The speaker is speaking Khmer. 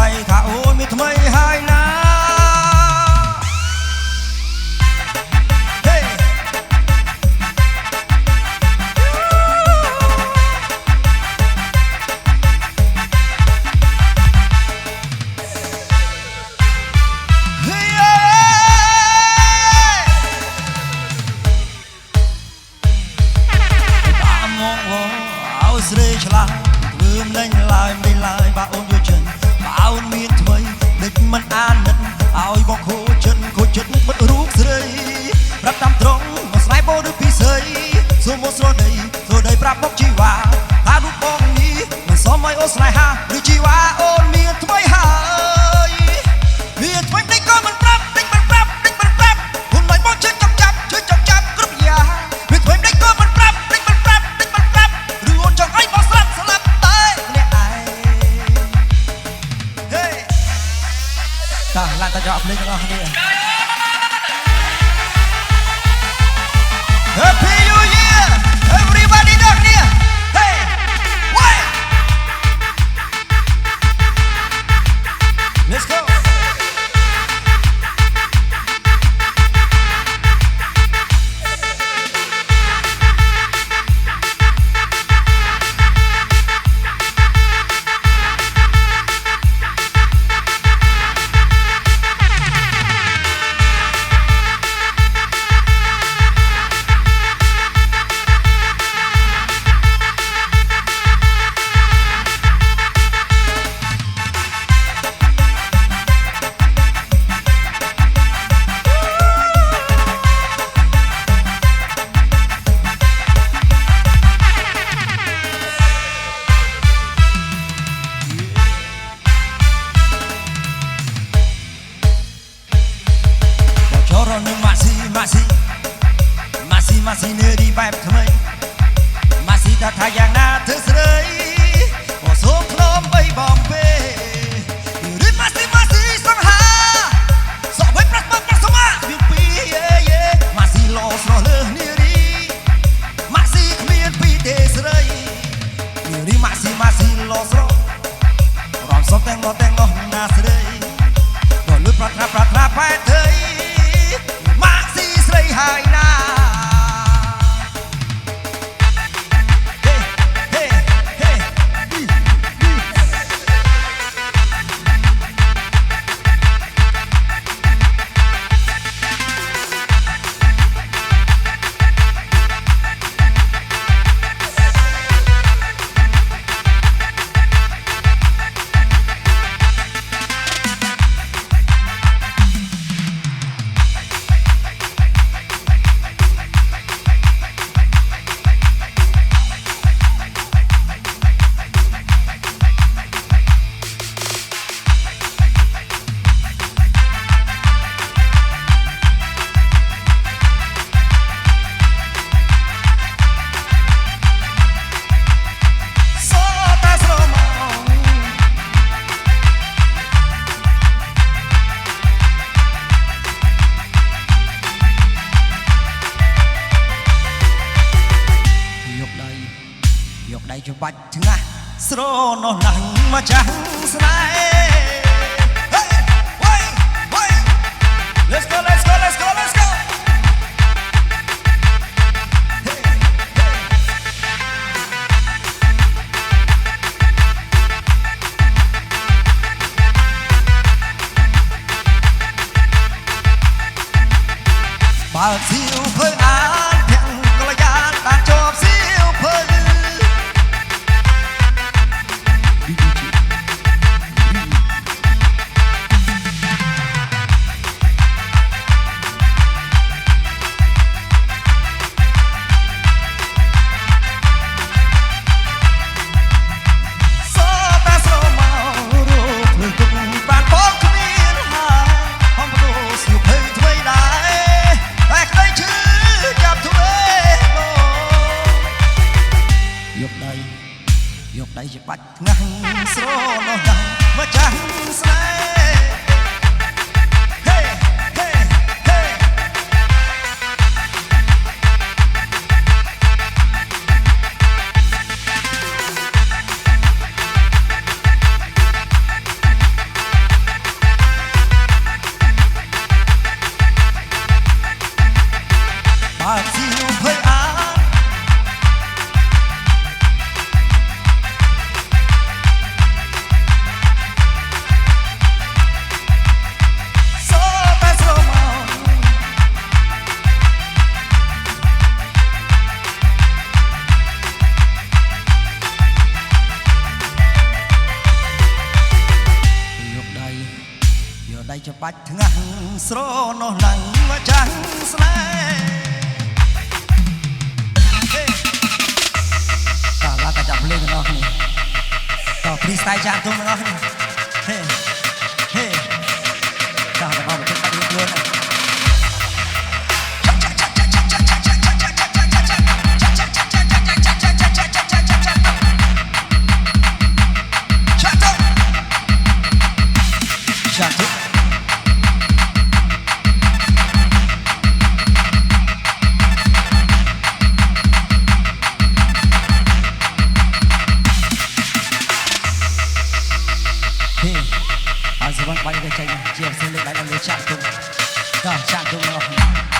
យថាអូនមានថ្មីហើយណាស្រីឆ្លាស់ធ្វើមិនដេញឡើយមិនឡើយបើអូនយកចិនបើអូនមានថ្មីដឹកមិនអាណិតឲ្យបងខូចចិត្តបិទរូបស្រីប្រាប់តាមត្រង់មកស្នេហ៍បោឬពីស្រីសូមមកស្រដីប្រាប់មកជីវ៉ាថារូបបងនេះមិនសមឲ្យអូនស្នេហាឬជីវ៉ាអូនមានថ្មីហើយមានថ្មីតិចក៏មិនប្រាប់អូនមិនបងជួយចាប់គ្រប់យ៉ាងមានថ្មីតិចក៏មិនប្រាប់ឬអូនចង់ឲ្យបងស្លាប់តែម្នាក់ឯងហេតោះឡើងទៅចោលភ្លេងទាំងអស់គ្នា Happy New Year everybody ដល់គ្នា Hey Wait Let's goម៉ាស៊ីនេរីបែបថ្មីម៉ាស៊ីថាយ៉ាងណាធ្វើស្រីក៏សូមធ្នមបីបំពេរីម៉ាស៊ីសង្ហាសក់បីប្រាស់មកស្មាវាពីម៉ាស៊ីលោស្រស់លើនារីម៉ាស៊ីគ្មានពីទេស្រីនារីម៉ាស៊ីលោស្រស់រំសុំទាំងនោះណាស្រីក៏លួចប្រាថ្នាបែបទៅម៉ាស៊ីស្រីហើយណាបាច់ថ្ងាស់ស្រនោះណាស់មកចាស់ស្នេហ៍ Let's go បើសៀវភៅអានទាំងកល្យានបានជាប់សៀវភៅតែក្តី ដៃច្បាច់ថ្ងាស់ស្រនោះឡើងមកចាំងស្នេហ៍តើឡាកាចាប់លេងទាំងអស់គ្នាតើព្រីស្ទាយចាក់ទុំទាំងអស់គ្នាហេហេតើបងមកទឹកបាត់ខ្លួនហើយអាសវ័នបាញ់ទៅចេញជាផ្សេងលើដៃលើចាក់ទុំចាក់ទុំអស់